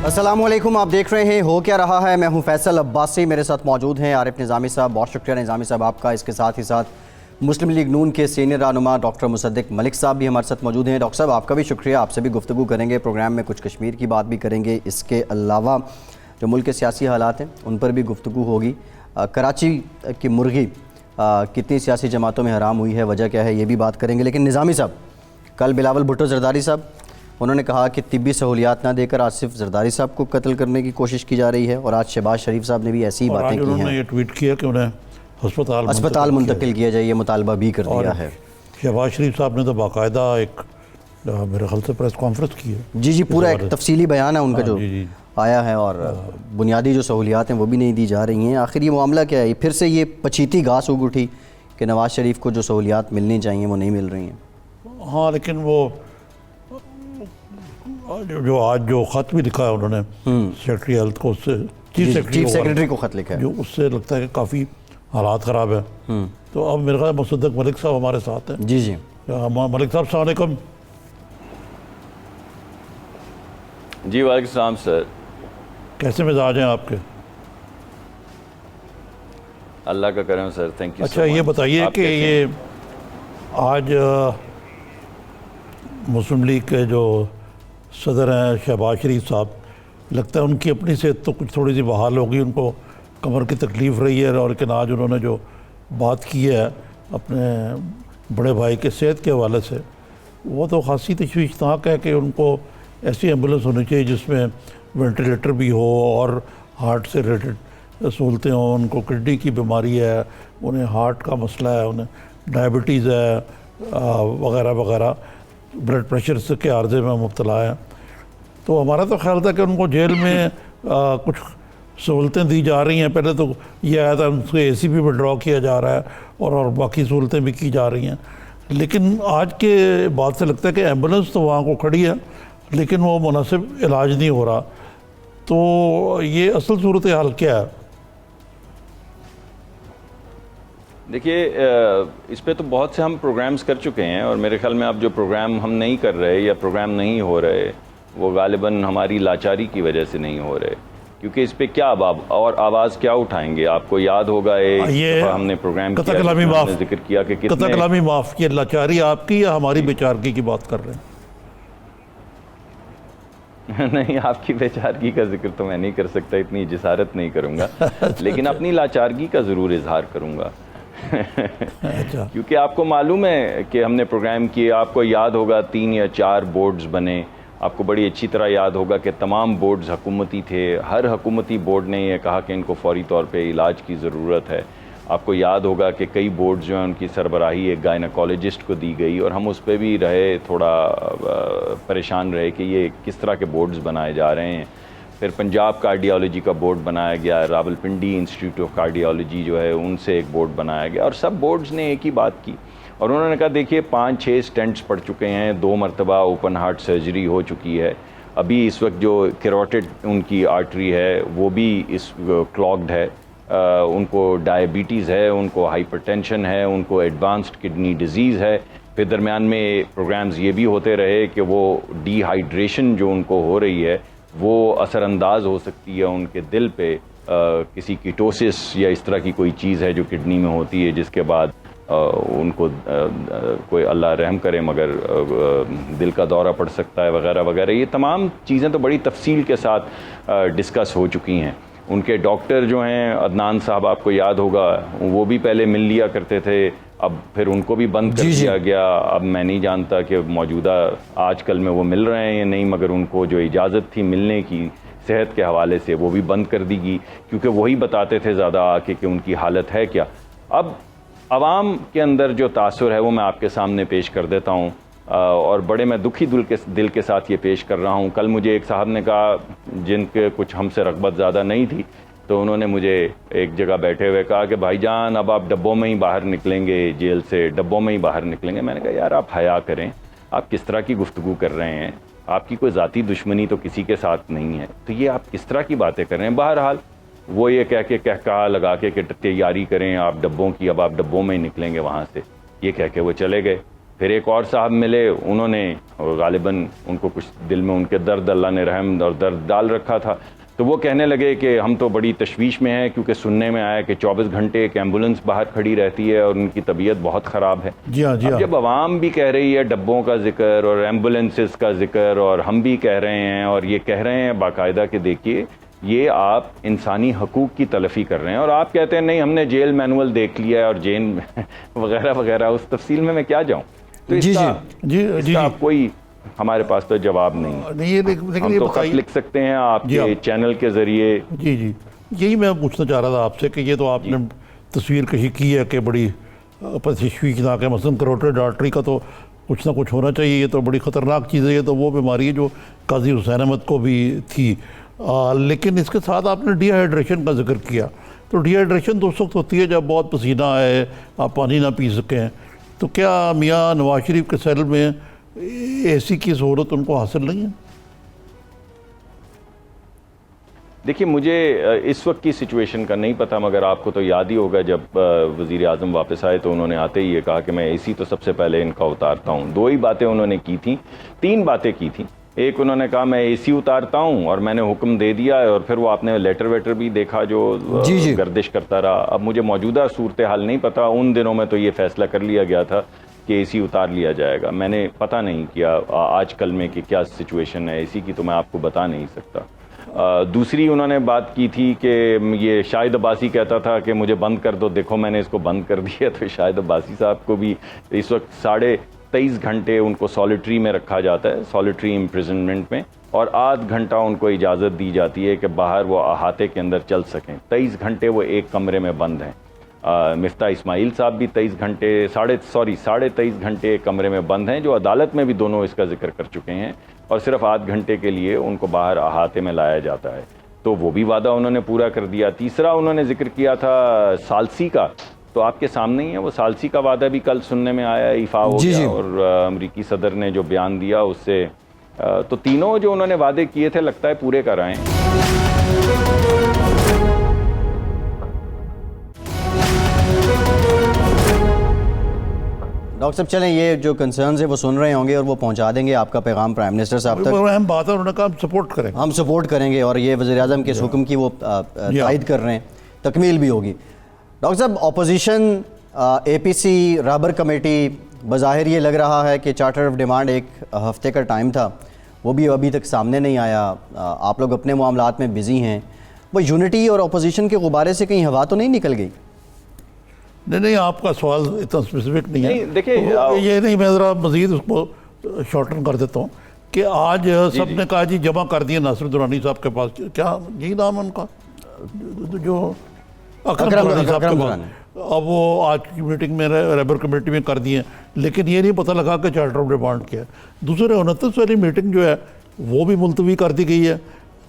السلام علیکم، آپ دیکھ رہے ہیں ہو کیا رہا ہے۔ میں ہوں فیصل عباسی، میرے ساتھ موجود ہیں عارف نظامی صاحب۔ بہت شکریہ نظامی صاحب آپ کا۔ اس کے ساتھ ہی ساتھ مسلم لیگ نون کے سینئر رہنما ڈاکٹر مصدق ملک صاحب بھی ہمارے ساتھ موجود ہیں۔ ڈاکٹر صاحب آپ کا بھی شکریہ، آپ سے بھی گفتگو کریں گے، پروگرام میں کچھ کشمیر کی بات بھی کریں گے، اس کے علاوہ جو ملک کے سیاسی حالات ہیں ان پر بھی گفتگو ہوگی۔ کراچی کی مرغی کتنی سیاسی جماعتوں میں حرام ہوئی ہے، وجہ کیا ہے، یہ بھی بات کریں گے۔ لیکن نظامی صاحب، کل بلاول بھٹو زرداری صاحب انہوں نے کہا کہ طبی سہولیات نہ دے کر آصف زرداری صاحب کو قتل کرنے کی کوشش کی جا رہی ہے، اور آج شہباز شریف صاحب نے بھی ایسی ہی باتیں کی ہیں۔ انہوں نے یہ ٹویٹ کیا کہ انہیں ہسپتال منتقل کیا جائے، یہ مطالبہ بھی کر دیا ہے۔ شہباز شریف صاحب نے تو باقاعدہ ایک میرے خیال سے پریس کانفرنس کی ہے۔ جی پورا ایک تفصیلی بیان ہے ان کا جو آیا ہے، اور بنیادی جو سہولیات ہیں وہ بھی نہیں دی جا رہی ہیں۔ آخر یہ معاملہ کیا ہے؟ پھر سے یہ پچیتی گھاس اگ اٹھی کہ نواز شریف کو جو سہولیات ملنی چاہیے وہ نہیں مل رہی ہیں۔ ہاں، لیکن وہ جو آج جو خط بھی لکھا ہے انہوں نے سیکرٹری ہیلتھ کو، اس سے چیف سیکرٹری کو خط لکھا ہے، جو اس سے لگتا ہے کہ کافی حالات خراب ہیں۔ تو اب میرے خیال مصدق ملک صاحب ہمارے ساتھ ہیں۔ جی ملک صاحب السلام علیکم۔ جی وعلیکم السلام سر، کیسے مزاج ہیں آپ کے؟ اللہ کا کرم سر، تھینک یو۔ اچھا یہ بتائیے کہ یہ آج مسلم لیگ کے جو صدر ہیں شہباز شریف صاحب، لگتا ہے ان کی اپنی صحت تو کچھ تھوڑی سی بحال ہوگی، ان کو کمر کی تکلیف رہی ہے، اور لیکن آج انہوں نے جو بات کی ہے اپنے بڑے بھائی کے صحت کے حوالے سے، وہ تو خاصی تشویشناک ہے کہ ان کو ایسی ایمبولینس ہونی چاہیے جس میں وینٹیلیٹر بھی ہو اور ہارٹ سے ریلیٹڈ سہولتیں ہوں۔ ان کو کڈنی کی بیماری ہے، انہیں ہارٹ کا مسئلہ ہے، انہیں ڈائبٹیز ہے وغیرہ وغیرہ، بلڈ پریشر سے کے عارضے میں مبتلا ہے۔ تو ہمارا تو خیال تھا کہ ان کو جیل میں کچھ سہولتیں دی جا رہی ہیں۔ پہلے تو یہ آیا تھا ان سے اے سی بھی ودرا کیا جا رہا ہے، اور باقی سہولتیں بھی کی جا رہی ہیں، لیکن آج کے بعد سے لگتا ہے کہ ایمبولینس تو وہاں کو کھڑی ہے لیکن وہ مناسب علاج نہیں ہو رہا۔ تو یہ اصل صورتحال کیا ہے؟ دیکھیے، اس پہ تو بہت سے ہم پروگرامز کر چکے ہیں، اور میرے خیال میں اب جو پروگرام ہم نہیں کر رہے یا پروگرام نہیں ہو رہے وہ غالباً ہماری لاچاری کی وجہ سے نہیں ہو رہے، کیونکہ اس پہ کیا اور آواز کیا اٹھائیں گے؟ آپ کو یاد ہوگا ایک دفعہ ہم نے پروگرام کیا، ہم نے ذکر کیا کہ قطع کلامی معاف، یہ لاچاری آپ کی یا ہماری بیچارگی کی بات کر رہے ہیں؟ نہیں، آپ کی بیچارگی کا ذکر تو میں نہیں کر سکتا، اتنی جسارت نہیں کروں گا، لیکن اپنی لاچارگی کا ضرور اظہار کروں گا۔ کیونکہ آپ کو معلوم ہے کہ ہم نے پروگرام کیے، آپ کو یاد ہوگا 3 یا 4 بورڈز بنے، آپ کو بڑی اچھی طرح یاد ہوگا کہ تمام بورڈز حکومتی تھے، ہر حکومتی بورڈ نے یہ کہا کہ ان کو فوری طور پہ علاج کی ضرورت ہے۔ آپ کو یاد ہوگا کہ کئی بورڈز جو ہیں ان کی سربراہی ایک گائنیکالوجسٹ کو دی گئی، اور ہم اس پہ بھی رہے تھوڑا پریشان رہے کہ یہ کس طرح کے بورڈز بنائے جا رہے ہیں۔ پھر پنجاب کارڈیالوجی کا بورڈ بنایا گیا، راولپنڈی انسٹیٹیوٹ آف کارڈیالوجی جو ہے ان سے ایک بورڈ بنایا گیا، اور سب بورڈز نے ایک ہی بات کی، اور انہوں نے کہا دیکھیے 5-6 سٹینٹس پڑ چکے ہیں، 2 مرتبہ اوپن ہارٹ سرجری ہو چکی ہے، ابھی اس وقت جو کیروٹڈ ان کی آرٹری ہے وہ بھی اس کلاگڈ ہے، ان کو ڈائبٹیز ہے، ان کو ہائپر ٹینشن ہے، ان کو ایڈوانسڈ کڈنی ڈیزیز ہے۔ پھر درمیان میں پروگرامز یہ بھی ہوتے رہے کہ وہ ڈی ہائیڈریشن جو ان کو ہو رہی ہے وہ اثر انداز ہو سکتی ہے ان کے دل پہ، کسی کیٹوسس یا اس طرح کی کوئی چیز ہے جو کڈنی میں ہوتی ہے، جس کے بعد ان کو کوئی اللہ رحم کرے مگر دل کا دورہ پڑ سکتا ہے وغیرہ وغیرہ۔ یہ تمام چیزیں تو بڑی تفصیل کے ساتھ ڈسکس ہو چکی ہیں۔ ان کے ڈاکٹر جو ہیں عدنان صاحب، آپ کو یاد ہوگا وہ بھی پہلے مل لیا کرتے تھے، اب پھر ان کو بھی بند کر دیا گیا۔ اب میں نہیں جانتا کہ موجودہ آج کل میں وہ مل رہے ہیں یا نہیں، مگر ان کو جو اجازت تھی ملنے کی صحت کے حوالے سے وہ بھی بند کر دی گئی، کیونکہ وہی بتاتے تھے زیادہ آ کے کہ ان کی حالت ہے کیا۔ اب عوام کے اندر جو تاثر ہے وہ میں آپ کے سامنے پیش کر دیتا ہوں، اور بڑے میں دکھی دل کے ساتھ یہ پیش کر رہا ہوں۔ کل مجھے ایک صاحب نے کہا جن کے کچھ ہم سے رغبت زیادہ نہیں تھی، تو انہوں نے مجھے ایک جگہ بیٹھے ہوئے کہا کہ بھائی جان اب آپ ڈبوں میں ہی باہر نکلیں گے، جیل سے ڈبوں میں ہی باہر نکلیں گے۔ میں نے کہا یار آپ حیا کریں، آپ کس طرح کی گفتگو کر رہے ہیں؟ آپ کی کوئی ذاتی دشمنی تو کسی کے ساتھ نہیں ہے، تو یہ آپ کس طرح کی باتیں کر رہے ہیں؟ بہرحال وہ یہ کہا لگا کے کہ تیاری کریں آپ ڈبوں کی، اب آپ ڈبوں میں ہی نکلیں گے وہاں سے، یہ کہہ کے وہ چلے گئے۔ پھر ایک اور صاحب ملے, انہوں نے غالباً ان کو کچھ دل میں ان کے درد, اللہ نے رحم اور درد ڈال رکھا تھا, تو وہ کہنے لگے کہ ہم تو بڑی تشویش میں ہیں کیونکہ سننے میں آیا کہ 24 گھنٹے ایک ایمبولنس باہر کھڑی رہتی ہے اور ان کی طبیعت بہت خراب ہے. جی ہاں, جی ہاں. جب عوام بھی کہہ رہی ہے ڈبوں کا ذکر اور ایمبولنسز کا ذکر, اور ہم بھی کہہ رہے ہیں اور یہ کہہ رہے ہیں باقاعدہ کہ دیکھیے یہ آپ انسانی حقوق کی تلفی کر رہے ہیں, اور آپ کہتے ہیں نہیں ہم نے جیل مینول دیکھ لیا ہے اور جیل وغیرہ وغیرہ, اس تفصیل میں کیا جاؤں. تو اس کا آپ کوئی ہمارے پاس تو جواب نہیں, ہم تو خط لکھ سکتے ہیں آپ کے چینل کے ذریعے. جی جی, یہی میں پوچھنا چاہ رہا تھا آپ سے کہ یہ تو آپ نے تصویر کشی کی ہے کہ بڑی تشویشناک ہے, مثلاً کروٹیڈ آرٹری کا تو کچھ نہ کچھ ہونا چاہیے, یہ تو بڑی خطرناک چیز ہے, یہ تو وہ بیماری ہے جو قاضی حسین احمد کو بھی تھی. لیکن اس کے ساتھ آپ نے ڈی ہائیڈریشن کا ذکر کیا, تو ڈی ہائیڈریشن تو اس وقت ہوتی ہے جب بہت پسینہ آئے, آپ پانی نہ پی سکیں, تو کیا میاں نواز شریف کے سیل میں اے سی کی سہولت ان کو حاصل نہیں ہے؟ دیکھیے مجھے اس وقت کی سچویشن کا نہیں پتہ, مگر آپ کو تو یاد ہی ہوگا جب وزیر اعظم واپس آئے تو انہوں نے آتے ہی یہ کہا کہ میں اے سی تو سب سے پہلے ان کا اتارتا ہوں. 2 ہی باتیں انہوں نے کی تھیں, 3 باتیں کی تھیں. ایک انہوں نے کہا میں اے سی اتارتا ہوں اور میں نے حکم دے دیا ہے, اور پھر وہ آپ نے لیٹر ویٹر بھی دیکھا جو گردش کرتا رہا. اب مجھے موجودہ صورتحال نہیں پتہ, ان دنوں میں تو یہ فیصلہ کر لیا گیا تھا کہ اے سی اتار لیا جائے گا. میں نے پتہ نہیں کیا آج کل میں کہ کیا سچویشن ہے اے سی کی, تو میں آپ کو بتا نہیں سکتا. دوسری انہوں نے بات کی تھی کہ یہ شاہد عباسی کہتا تھا کہ مجھے بند کر دو, دیکھو میں نے اس کو بند کر دیا. تو شاہد عباسی صاحب کو بھی اس وقت 23.5 گھنٹے ان کو سالیٹری میں رکھا جاتا ہے, سالیٹری امپریزنمنٹ میں, اور 8 گھنٹہ ان کو اجازت دی جاتی ہے کہ باہر وہ احاطے کے اندر چل سکیں. 23 گھنٹے وہ ایک کمرے میں بند ہیں. مفتاح اسماعیل صاحب بھی 23 گھنٹے ایک کمرے میں بند ہیں, جو عدالت میں بھی دونوں اس کا ذکر کر چکے ہیں, اور صرف 8 گھنٹے کے لیے ان کو باہر احاطے میں لایا جاتا ہے. تو وہ بھی وعدہ انہوں نے پورا کر دیا. تیسرا انہوں نے ذکر کیا تھا ثالثی کا, تو آپ کے سامنے ہی ہے وہ ثالثی کا وعدہ بھی کل سننے میں آیا, ایفا ہو گیا, اور امریکی صدر نے جو بیان دیا اس سے, تو تینوں جو انہوں نے وعدے کیے تھے لگتا ہے پورے کر آئے ہیں. ڈاکٹر صاحب چلیں, یہ جو کنسرنز ہیں وہ سن رہے ہوں گے اور وہ پہنچا دیں گے آپ کا پیغام پرائم منسٹر صاحب تک. اہم بات ہے, انہوں نے کہا ہم سپورٹ کریں گے, ہم سپورٹ کریں گے, اور یہ وزیر اعظم کے اس حکم کی وہ تائید کر رہے ہیں, تکمیل بھی ہوگی. ڈاکٹر صاحب اپوزیشن اے پی سی رہبر کمیٹی, بظاہر یہ لگ رہا ہے کہ چارٹر آف ڈیمانڈ 1 ہفتے کا ٹائم تھا, وہ بھی ابھی تک سامنے نہیں آیا. آپ لوگ اپنے معاملات میں بزی ہیں, وہ یونٹی اور اپوزیشن کے غبارے سے کہیں ہوا تو نہیں نکل گئی؟ نہیں, آپ کا سوال اتنا اسپیسیفک نہیں ہے. دیکھیں یہ نہیں, میں ذرا مزید اس کو شارٹن کر دیتا ہوں کہ آج سب نے کہا جی جمع کر دیے ناصر درانی صاحب کے پاس, کیا یہی نام ہے ان کا, جو اکرم درانی صاحب کے پاس, اب وہ آج کی میٹنگ میں رہبر کمیٹی میں کر دیے, لیکن یہ نہیں پتہ لگا کہ چارٹر آف ڈیمانڈ کیا ہے. دوسرے 29 والی میٹنگ جو ہے وہ بھی ملتوی کر دی گئی ہے.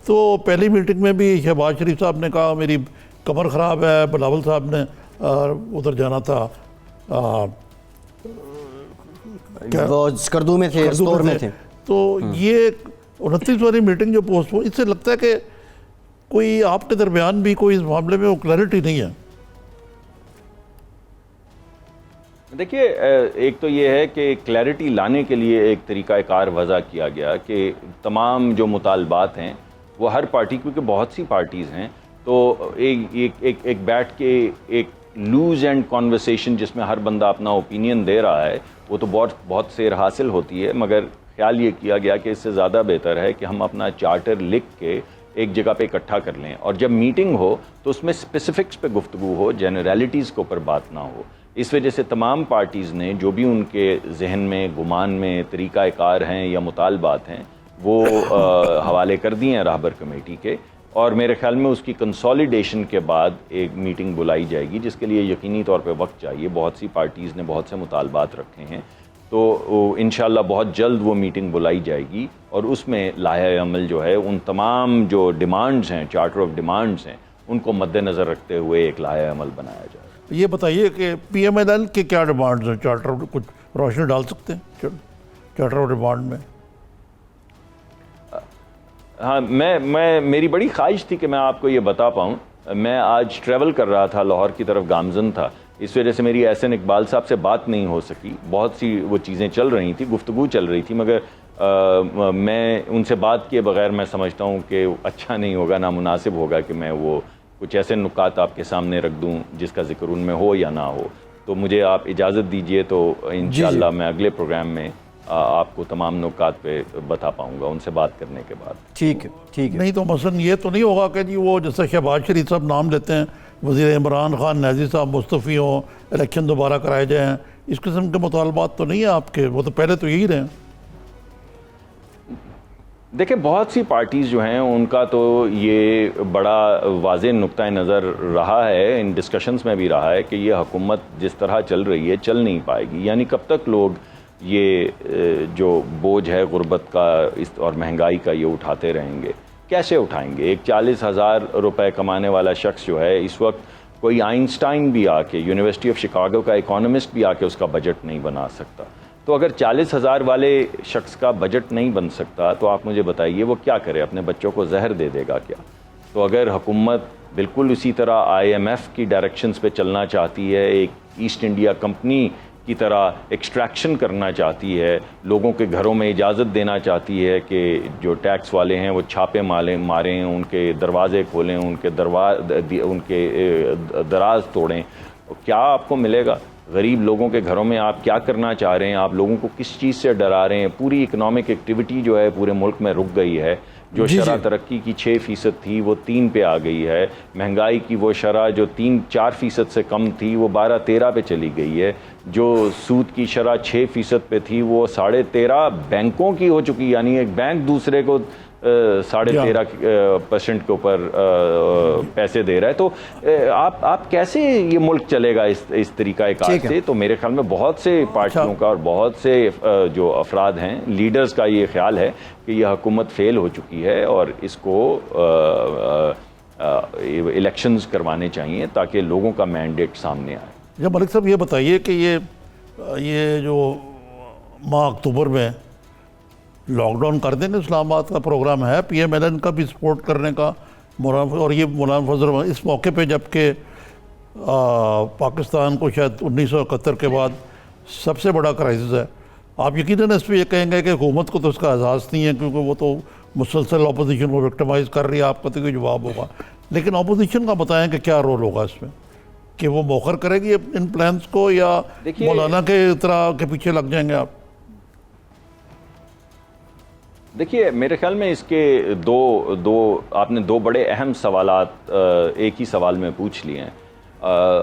تو پہلی میٹنگ میں بھی شہباز شریف صاحب نے کہا میری کمر خراب ہے, بلاول صاحب نے ادھر جانا تھا, وہ اسکردو میں تھے, اسٹور میں تھے. تو یہ 29 والی میٹنگ جو پوسٹ ہو, اس سے لگتا ہے کہ کوئی آپ کے درمیان بھی کوئی اس معاملے میں وہ کلیئرٹی نہیں ہے. دیکھیے ایک تو یہ ہے کہ کلیئرٹی لانے کے لیے ایک طریقہ کار وضع کیا گیا کہ تمام جو مطالبات ہیں وہ ہر پارٹی, کیونکہ بہت سی پارٹیز ہیں, تو ایک بیٹھ کے ایک لوز اینڈ کانورسیشن جس میں ہر بندہ اپنا اوپینین دے رہا ہے, وہ تو بہت سیر حاصل ہوتی ہے. مگر خیال یہ کیا گیا کہ اس سے زیادہ بہتر ہے کہ ہم اپنا چارٹر لکھ کے ایک جگہ پہ اکٹھا کر لیں, اور جب میٹنگ ہو تو اس میں اسپیسیفکس پہ گفتگو ہو, جنرالٹیز کے اوپر بات نہ ہو. اس وجہ سے تمام پارٹیز نے جو بھی ان کے ذہن میں, گمان میں طریقہ کار ہیں یا مطالبات ہیں وہ حوالے کر دیے ہیں رہبر کمیٹی کے, اور میرے خیال میں اس کی کنسالیڈیشن کے بعد ایک میٹنگ بلائی جائے گی, جس کے لیے یقینی طور پہ وقت چاہیے. بہت سی پارٹیز نے بہت سے مطالبات رکھے ہیں, تو انشاءاللہ بہت جلد وہ میٹنگ بلائی جائے گی, اور اس میں لائحہ عمل جو ہے ان تمام جو ڈیمانڈز ہیں, چارٹر آف ڈیمانڈز ہیں, ان کو مد نظر رکھتے ہوئے ایک لائحہ عمل بنایا جائے. یہ بتائیے کہ پی ایم ایل این کے کیا ڈیمانڈز ہیں, چارٹر کچھ روشنی ڈال سکتے ہیں چارٹر آف ڈیمانڈ میں؟ ہاں, میری بڑی خواہش تھی کہ میں آپ کو یہ بتا پاؤں. میں آج ٹریول کر رہا تھا, لاہور کی طرف گامزن تھا, اس وجہ سے میری احسن اقبال صاحب سے بات نہیں ہو سکی. بہت سی وہ چیزیں چل رہی تھیں, گفتگو چل رہی تھی, مگر میں ان سے بات کیے بغیر میں سمجھتا ہوں کہ اچھا نہیں ہوگا, نامناسب ہوگا کہ میں وہ کچھ ایسے نکات آپ کے سامنے رکھ دوں جس کا ذکر ان میں ہو یا نہ ہو. تو مجھے آپ اجازت دیجئے تو انشاءاللہ میں اگلے پروگرام میں آپ کو تمام نکات پہ بتا پاؤں گا ان سے بات کرنے کے بعد. ٹھیک ہے, ٹھیک ہے. نہیں تو مثلا یہ تو نہیں ہوگا کہ جی وہ جیسے شہباز شریف صاحب نام لیتے ہیں, وزیر عمران خان نیازی صاحب مستعفی ہوں, الیکشن دوبارہ کرائے جائیں, اس قسم کے مطالبات تو نہیں ہیں آپ کے؟ وہ تو پہلے تو یہی رہے ہیں. دیکھیں بہت سی پارٹیز جو ہیں ان کا تو یہ بڑا واضح نقطہ نظر رہا ہے, ان ڈسکشنز میں بھی رہا ہے کہ یہ حکومت جس طرح چل رہی ہے چل نہیں پائے گی. یعنی کب تک لوگ یہ جو بوجھ ہے غربت کا اور مہنگائی کا یہ اٹھاتے رہیں گے, کیسے اٹھائیں گے؟ ایک 40,000 روپے کمانے والا شخص جو ہے اس وقت کوئی آئنسٹائن بھی آ کے, یونیورسٹی آف شکاگو کا اکانومسٹ بھی آ کے اس کا بجٹ نہیں بنا سکتا. تو اگر 40,000 والے شخص کا بجٹ نہیں بن سکتا تو آپ مجھے بتائیے وہ کیا کرے؟ اپنے بچوں کو زہر دے دے گا کیا؟ تو اگر حکومت بالکل اسی طرح IMF کی ڈائریکشنز پہ چلنا چاہتی ہے, ایک ایسٹ انڈیا کمپنی کی طرح ایکسٹریکشن کرنا چاہتی ہے, لوگوں کے گھروں میں اجازت دینا چاہتی ہے کہ جو ٹیکس والے ہیں وہ چھاپے ماریں, ان کے دروازے کھولیں, ان کے دراز توڑیں, کیا آپ کو ملے گا؟ غریب لوگوں کے گھروں میں آپ کیا کرنا چاہ رہے ہیں؟ آپ لوگوں کو کس چیز سے ڈرا رہے ہیں؟ پوری اکنامک ایکٹیویٹی جو ہے پورے ملک میں رک گئی ہے. جو شرح ترقی کی 6% تھی وہ 3 پہ آ گئی ہے. مہنگائی کی وہ شرح جو 3-4% سے کم تھی وہ 12-13 پہ چلی گئی ہے. جو سود کی شرح 6% پہ تھی وہ 13.5 بینکوں کی ہو چکی, یعنی ایک بینک دوسرے کو 13.5% کے اوپر پیسے دے رہا ہے. تو آپ کیسے یہ ملک چلے گا اس طریقہ کار سے؟ تو میرے خیال میں بہت سے پارٹیوں کا اور بہت سے جو افراد ہیں, لیڈرز کا یہ خیال ہے کہ یہ حکومت فیل ہو چکی ہے اور اس کو الیکشنز کروانے چاہیے تاکہ لوگوں کا مینڈیٹ سامنے آئے. جب ملک صاحب یہ بتائیے کہ یہ جو ماہ اکتوبر میں لاک ڈاؤن کر دیں گے, اسلام آباد کا پروگرام ہے PMLN کا بھی سپورٹ کرنے کا, اور یہ مولانا فضل الرحمان اس موقع پہ جب کہ پاکستان کو شاید 1971 کے بعد سب سے بڑا کرائسس ہے, آپ یقیناً اس پہ یہ کہیں گے کہ حکومت کو تو اس کا احساس نہیں ہے کیونکہ وہ تو مسلسل اپوزیشن کو وکٹمائز کر رہی ہے, آپ کا تو کوئی جواب ہوگا, لیکن اپوزیشن کا بتائیں کہ کیا رول ہوگا اس میں, کہ وہ موخر کرے گی ان پلانس کو یا مولانا کے طرح کے پیچھے لگ جائیں گے آپ؟ دیکھیے میرے خیال میں اس کے آپ نے دو بڑے اہم سوالات ایک ہی سوال میں پوچھ لیے ہیں.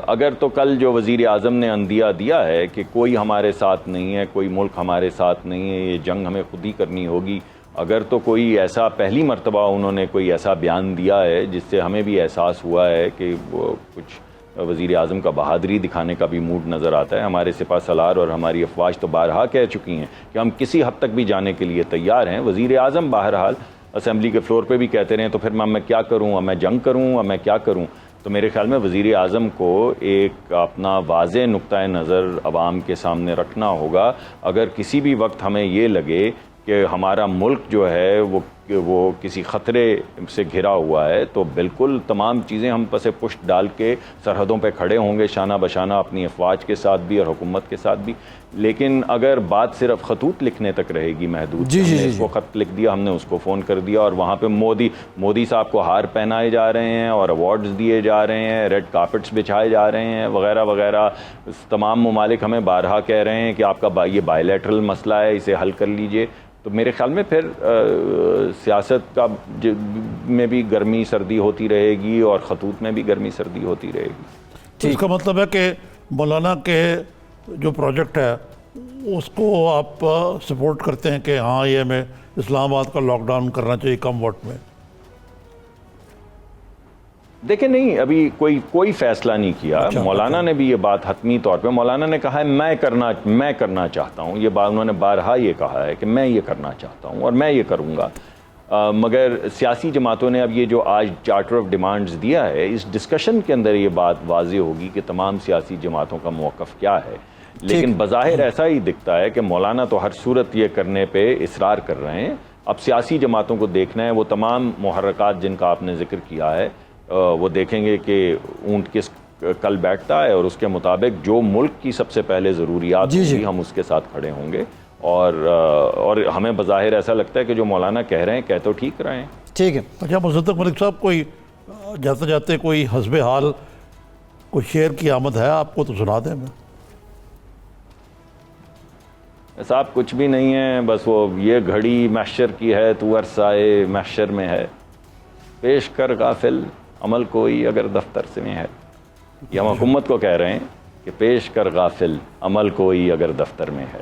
اگر تو کل جو وزیر اعظم نے اندیا دیا ہے کہ کوئی ہمارے ساتھ نہیں ہے, کوئی ملک ہمارے ساتھ نہیں ہے, یہ جنگ ہمیں خود ہی کرنی ہوگی, اگر تو کوئی ایسا پہلی مرتبہ انہوں نے کوئی ایسا بیان دیا ہے جس سے ہمیں بھی احساس ہوا ہے کہ وہ کچھ وزیر اعظم کا بہادری دکھانے کا بھی موڈ نظر آتا ہے. ہمارے سپہ سالار اور ہماری افواج تو بارہا کہہ چکی ہیں کہ ہم کسی حد تک بھی جانے کے لیے تیار ہیں. وزیر اعظم بہرحال اسمبلی کے فلور پہ بھی کہتے رہے, تو پھر میں کیا کروں, اب میں جنگ کروں, اب میں کیا کروں. تو میرے خیال میں وزیر اعظم کو ایک اپنا واضح نقطہ نظر عوام کے سامنے رکھنا ہوگا. اگر کسی بھی وقت ہمیں یہ لگے کہ ہمارا ملک جو ہے وہ کسی خطرے سے گھرا ہوا ہے تو بالکل تمام چیزیں ہم پس پشت ڈال کے سرحدوں پہ کھڑے ہوں گے, شانہ بشانہ اپنی افواج کے ساتھ بھی اور حکومت کے ساتھ بھی. لیکن اگر بات صرف خطوط لکھنے تک رہے گی محدود, ہم نے اس کو خط لکھ دیا, ہم نے اس کو فون کر دیا اور وہاں پہ مودی صاحب کو ہار پہنائے جا رہے ہیں اور ایوارڈز دیے جا رہے ہیں, ریڈ کارپٹس بچھائے جا رہے ہیں وغیرہ وغیرہ, تمام ممالک ہمیں بارہا کہہ رہے ہیں کہ آپ کا یہ بائیلیٹرل مسئلہ ہے, اسے حل کر لیجئے, تو میرے خیال میں پھر سیاست کا میں بھی گرمی سردی ہوتی رہے گی اور خطوط میں بھی گرمی سردی ہوتی رہے گی. اس کا مطلب ہے کہ مولانا کے جو پروجیکٹ ہے اس کو آپ سپورٹ کرتے ہیں کہ ہاں یہ ہمیں اسلام آباد کا لاک ڈاؤن کرنا چاہیے کم وقت میں؟ دیکھیں نہیں, ابھی کوئی فیصلہ نہیں کیا. مولانا نے بھی یہ بات حتمی طور پہ, مولانا نے کہا ہے میں کرنا چاہتا ہوں, یہ بات انہوں نے بارہا یہ کہا ہے کہ میں یہ کرنا چاہتا ہوں اور میں یہ کروں گا. مگر سیاسی جماعتوں نے اب یہ جو آج چارٹر آف ڈیمانڈز دیا ہے, اس ڈسکشن کے اندر یہ بات واضح ہوگی کہ تمام سیاسی جماعتوں کا موقف کیا ہے. لیکن بظاہر ایسا ہی دکھتا ہے کہ مولانا تو ہر صورت یہ کرنے پہ اصرار کر رہے ہیں. اب سیاسی جماعتوں کو دیکھنا ہے, وہ تمام محرکات جن کا آپ نے ذکر کیا ہے وہ دیکھیں گے کہ اونٹ کس کل بیٹھتا ہے اور اس کے مطابق جو ملک کی سب سے پہلے ضروریات ہوں گی ہم اس کے ساتھ کھڑے ہوں گے. اور ہمیں بظاہر ایسا لگتا ہے کہ جو مولانا کہہ رہے ہیں کہہ تو ٹھیک رہے ہیں. ٹھیک ہے. اچھا مصدق ملک صاحب، کوئی جاتے جاتے کوئی حسب حال کوئی شعر کی آمد ہے آپ کو تو سنا دیں. میں صاحب کچھ بھی نہیں ہے، بس وہ یہ گھڑی محشر کی ہے تو عرصائے محشر میں ہے، پیش کر غافل عمل کوئی اگر دفتر سے میں ہے. یہ ہم حکومت کو کہہ رہے ہیں کہ پیش کر غافل عمل کوئی اگر دفتر میں ہے.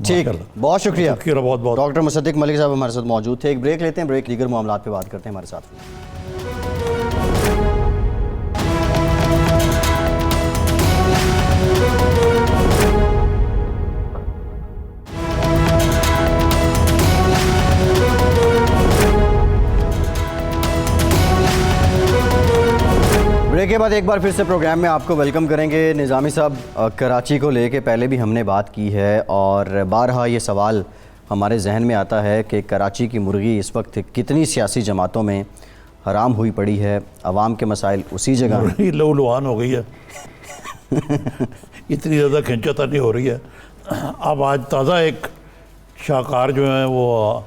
ٹھیک، بہت شکریہ. بہت بہت. ڈاکٹر مصدق ملک صاحب ہمارے ساتھ موجود تھے. ایک بریک لیتے ہیں، بریک دیگر معاملات پہ بات کرتے ہیں. ہمارے ساتھ بریک کے بعد ایک بار پھر سے پروگرام میں آپ کو ویلکم کریں گے. نظامی صاحب، کراچی کو لے کے پہلے بھی ہم نے بات کی ہے اور بارہا یہ سوال ہمارے ذہن میں آتا ہے کہ کراچی کی مرغی اس وقت کتنی سیاسی جماعتوں میں حرام ہوئی پڑی ہے. عوام کے مسائل اسی جگہ لو لوان ہو گئی ہے، اتنی زیادہ کھنچا ہو رہی ہے. اب آج تازہ ایک شاہکار جو ہیں وہ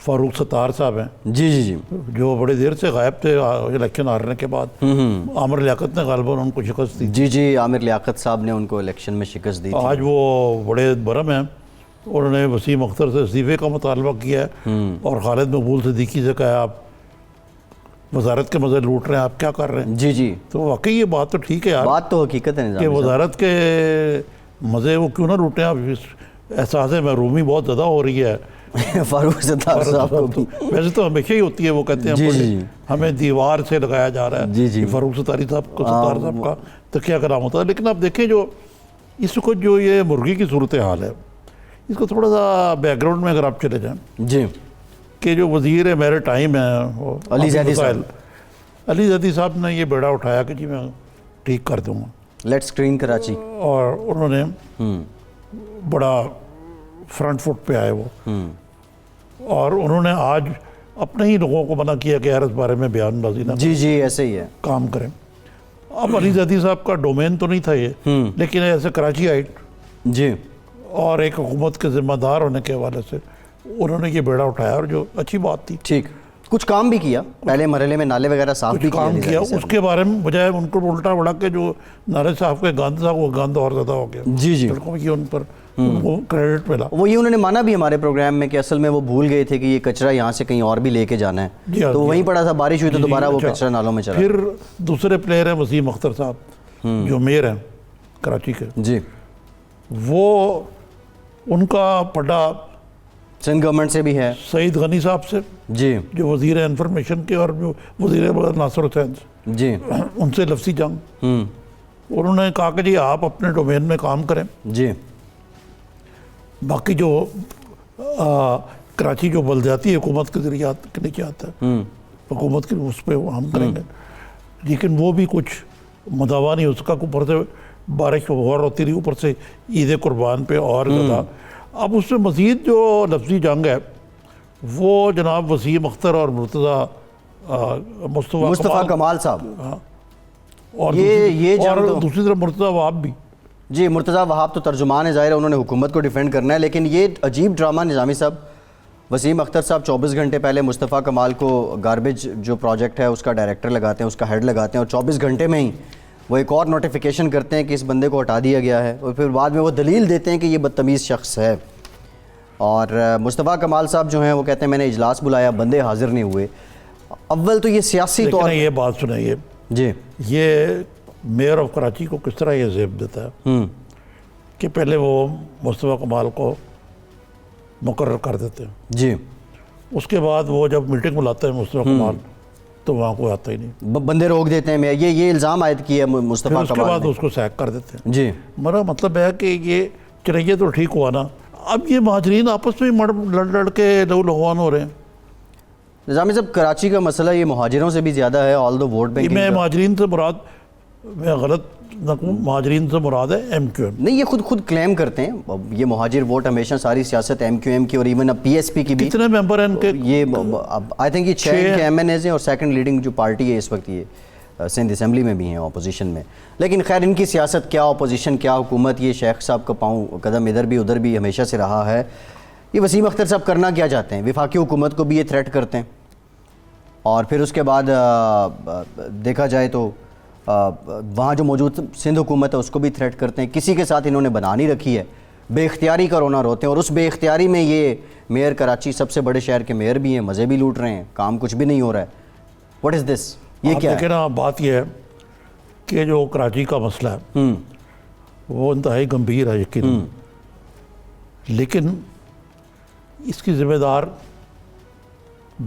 فاروق ستار صاحب ہیں، جی جو بڑے دیر سے غائب تھے الیکشن ہارنے کے بعد. عامر لیاقت نے غالباً ان کو شکست دی. جی عامر لیاقت صاحب نے ان کو الیکشن میں شکست دی. آج وہ بڑے برہم ہیں، انہوں نے وسیم اختر سے استعفے کا مطالبہ کیا ہے اور خالد مقبول صدیقی سے کہا آپ وزارت کے مزے لوٹ رہے ہیں، آپ کیا کر رہے ہیں. جی تو واقعی یہ بات تو ٹھیک ہے یار، بات تو حقیقت ہے کہ وزارت کے مزے وہ کیوں نہ لوٹیں. اب احساس محرومی بہت زیادہ ہو رہی ہے فاروق ستار صاحب کو بھی. ویسے تو ہمیشہ ہی ہوتی ہے، وہ کہتے ہیں ہمیں دیوار سے لگایا جا رہا ہے. فاروق ستار صاحب کا تو کیا کرام ہوتا ہے. لیکن اب دیکھیں جو اس کو جو یہ مرغی کی صورتحال ہے، اس کو تھوڑا سا بیک گراؤنڈ میں اگر آپ چلے جائیں جی، کہ جو وزیر میرے ٹائم ہیں علی زیدی صاحب نے یہ بیڑا اٹھایا کہ جی میں ٹھیک کر دوں گا. Late screen Karachi. اور انہوں نے بڑا فرنٹ فٹ پہ آئے وہ، اور انہوں نے آج اپنے ہی لوگوں کو منع کیا کہ یار اس بارے میں بیان بازی نہ جی ایسے ہی ہے، کام کریں. اب علی زیدی صاحب کا ڈومین تو نہیں تھا یہ، لیکن ایسے کراچی آئٹ جی اور ایک حکومت کے ذمہ دار ہونے کے حوالے سے انہوں نے یہ بیڑا اٹھایا، اور جو اچھی بات تھی. ٹھیک، کچھ کام بھی کیا پہلے مرحلے میں، نالے وغیرہ صاف بھی کام کیا. اس کے بارے میں بجائے ان کو الٹا بڑھا کے جو نالے صاحب کے گند تھا وہ گند اور زیادہ ہو گیا. جی ان پر ان کو کریڈٹ ملا. وہ یہ انہوں نے مانا بھی ہمارے پروگرام میں کہ اصل میں وہ بھول گئے تھے کہ یہ کچرا یہاں سے کہیں اور بھی لے کے جانا ہے، تو وہیں پڑا تھا، بارش ہوئی تو دوبارہ وہ کچرا نالوں میں چلا. پھر دوسرے پلیئر ہیں وسیم اختر صاحب جو میئر ہیں کراچی کے. جی، وہ ان کا پڑا سندھ گورنمنٹ سے بھی ہے، سعید غنی صاحب سے جی جو وزیر انفارمیشن کے، اور جو وزیر ناصر حسین سے، جی ان سے لفظی جنگ. انہوں نے کہا کہ جی آپ اپنے ڈومین میں کام کریں، جی باقی جو کراچی جو بلدیاتی حکومت کے ذریعے کے نیچے آتا ہے حکومت کے، اس پہ ہم کریں گے. لیکن وہ بھی کچھ مداوا نہیں، اس کا اوپر سے بارش غور ہوتی رہی، اوپر سے عید قربان پہ اور زیادہ. اب اس میں مزید جو لفظی جنگ ہے وہ جناب وسیم اختر اور مصطفیٰ کمال صاحب، اور دوسری طرف مرتضیٰ وہاب بھی. جی مرتضیٰ وہاب تو ترجمان ہے، ظاہر ہے انہوں نے حکومت کو ڈیفینڈ کرنا ہے. لیکن یہ عجیب ڈرامہ نظامی صاحب، وسیم اختر صاحب 24 گھنٹے پہلے مصطفیٰ کمال کو گاربیج جو پروجیکٹ ہے اس کا ڈائریکٹر لگاتے ہیں، اس کا ہیڈ لگاتے ہیں، اور 24 گھنٹے میں ہی وہ ایک اور نوٹیفیکیشن کرتے ہیں کہ اس بندے کو ہٹا دیا گیا ہے، اور پھر بعد میں وہ دلیل دیتے ہیں کہ یہ بدتمیز شخص ہے. اور مصطفیٰ کمال صاحب جو ہیں وہ کہتے ہیں میں نے اجلاس بلایا، بندے حاضر نہیں ہوئے. اول تو یہ سیاسی طور یہ بات سنائیے جی، یہ میئر آف کراچی کو کس طرح یہ زیب دیتا ہے کہ پہلے وہ مصطفیٰ کمال کو مقرر کر دیتے ہیں جی، اس کے بعد وہ جب میٹنگ بلاتے ہیں مصطفیٰ کمال تو وہاں کوئی آتا ہی نہیں، بندے روک دیتے ہیں. یہ الزام عائد کیا ہے مصطفیٰ اس کے کمال بعد نے. اس کو سیک کر دیتے ہیں. جی، میرا مطلب ہے کہ یہ چلیے تو ٹھیک ہوا نا، اب یہ مہاجرین آپس میں لڑ کے لہو لہوان ہو رہے ہیں. نظامی صاحب کراچی کا مسئلہ یہ مہاجروں سے بھی زیادہ ہے، آل دو ووٹ بینکنگ. میں مہاجرین سے مراد، میں غلط نہ کہوں، مہاجرین سے مراد ہے ایم کیو ایم. نہیں، یہ خود کلیم کرتے ہیں یہ مہاجر ووٹ ہمیشہ ساری سیاست ایم کیو ایم کی اور ایون اب پی ایس پی کی بھی. کتنے ممبر ہیں ان کے؟ یہ آئی تھنک یہ 6 کے ایم این ایز ہیں، اور سیکنڈ لیڈنگ جو پارٹی ہے اس وقت یہ سندھ اسمبلی میں بھی ہیں اپوزیشن میں. لیکن خیر ان کی سیاست کیا اپوزیشن کیا حکومت, یہ شیخ صاحب کا پاؤں قدم ادھر بھی ادھر بھی ہمیشہ سے رہا ہے. یہ وسیم اختر صاحب کرنا کیا چاہتے ہیں؟ وفاقی حکومت کو بھی یہ تھریٹ کرتے ہیں اور پھر اس کے بعد دیکھا جائے تو وہاں جو موجود سندھ حکومت ہے اس کو بھی تھریٹ کرتے ہیں. کسی کے ساتھ انہوں نے بنا نہیں رکھی ہے, بے اختیاری کا رونا روتے ہیں. اور اس بے اختیاری میں یہ میئر کراچی سب سے بڑے شہر کے میئر بھی ہیں, مزے بھی لوٹ رہے ہیں, کام کچھ بھی نہیں ہو رہا ہے. واٹ از دس؟ یہ کیا ہے؟ نا بات یہ ہے کہ جو کراچی کا مسئلہ ہے وہ انتہائی گمبھیر ہے یقیناً, لیکن اس کی ذمہ دار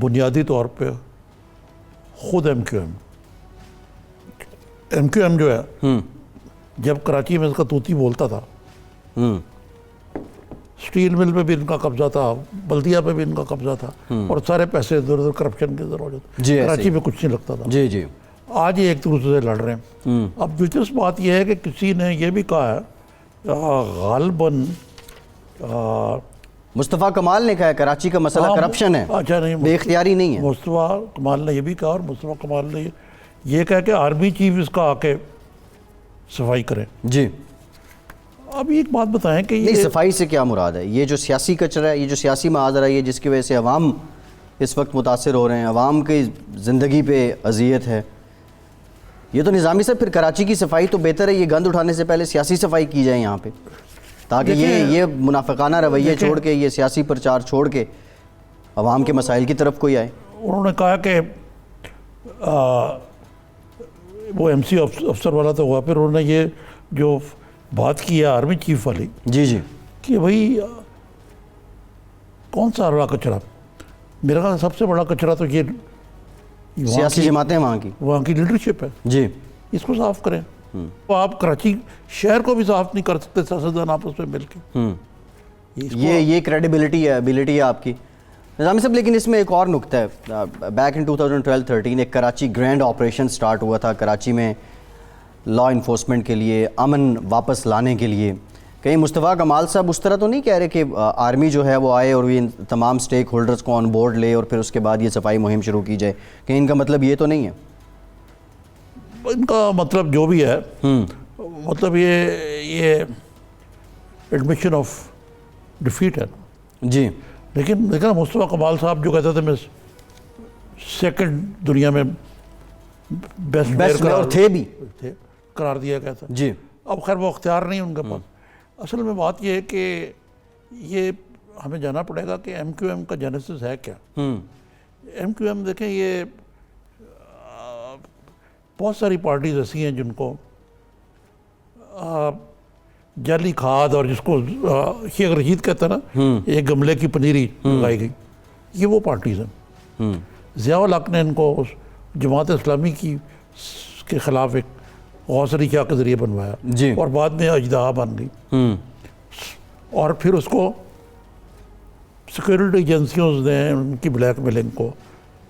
بنیادی طور پہ خود ایم کیو ایم جو ہے, جب کراچی میں اس کا توتی بولتا تھا, سٹیل مل پہ بھی ان کا قبضہ تھا, بلدیہ پہ بھی ان کا قبضہ تھا, اور سارے پیسے ادھر ادھر کرپشن کے ضرورت, کراچی میں کچھ نہیں لگتا تھا. جی جی. آج یہ ایک دوسرے سے لڑ رہے ہیں. اب دلچسپ بات یہ ہے کہ کسی نے یہ بھی کہا ہے غالباً مصطفیٰ کمال نے کہا ہے کراچی کا مسئلہ کرپشن ہے, اچھا نہیں, بے اختیاری نہیں ہے. مصطفیٰ کمال نے یہ بھی کہا, اور مصطفیٰ کمال نے یہ کہا کہ آرمی چیف اس کا آ کے صفائی کریں. جی. اب ایک بات بتائیں کہ یہ صفائی سے کیا مراد ہے؟ یہ جو سیاسی کچرا ہے, یہ جو سیاسی معاذرہ ہے, جس کی وجہ سے عوام اس وقت متاثر ہو رہے ہیں, عوام کی زندگی پہ اذیت ہے, یہ تو نظامی سے پھر کراچی کی صفائی تو بہتر ہے یہ گند اٹھانے سے پہلے سیاسی صفائی کی جائے یہاں پہ, تاکہ یہ منافقانہ رویے چھوڑ کے, یہ سیاسی پرچار چھوڑ کے عوام کے مسائل کی طرف کوئی آئے. انہوں نے کہا کہ وہ ایم سی افسر والا تو ہوا, پھر انہوں نے یہ جو بات کی ہے آرمی چیف والی, جی جی, کہ بھائی کون سا بڑا کچرا, میرا خیال سب سے بڑا کچرا تو یہ سیاسی جماعتیں وہاں کی لیڈرشپ ہے. جی. اس کو صاف کریں. آپ کراچی شہر کو بھی صاف نہیں کر سکتے سیاستدان آپس میں مل کے. یہ کریڈیبلٹی ہے, ایبیلٹی ہے آپ کی نظامی صاحب. لیکن اس میں ایک اور نکتہ ہے. بیک ان 2012-13 ایک کراچی گرینڈ آپریشن سٹارٹ ہوا تھا کراچی میں لا انفورسمنٹ کے لیے, امن واپس لانے کے لیے. کہیں مصطفیٰ کمال صاحب اس طرح تو نہیں کہہ رہے کہ آرمی جو ہے وہ آئے اور یہ تمام سٹیک ہولڈرز کو آن بورڈ لے اور پھر اس کے بعد یہ صفائی مہم شروع کی جائے؟ کہیں ان کا مطلب یہ تو نہیں ہے؟ ان کا مطلب جو بھی ہے, مطلب یہ ایڈمیشن آف ڈیفیٹ ہے. جی. لیکن دیکھنا مصطفیٰ کمال صاحب جو کہتے تھے میں سیکنڈ دنیا میں بیسٹ اور تھے بھی قرار دیا گیا تھا. جی. اب خیر وہ اختیار نہیں ان کے پاس. اصل میں بات یہ ہے کہ یہ ہمیں جانا پڑے گا کہ ایم کیو ایم کا جینیسس ہے کیا. ایم کیو ایم دیکھیں یہ بہت ساری پارٹیز ایسی ہیں جن کو جعلی کھاد اور جس کو شیخ رشید کہتا ہے نا ایک گملے کی پنیری لگائی گئی, یہ وہ پارٹیز ہیں. ضیاء الحق نے ان کو جماعت اسلامی کے خلاف ایک غوث علی شاہ کے ذریعے بنوایا, اور بعد میں اجدہا بن گئی, اور پھر اس کو سیکورٹی ایجنسیوں نے ان کی بلیک میلنگ کو,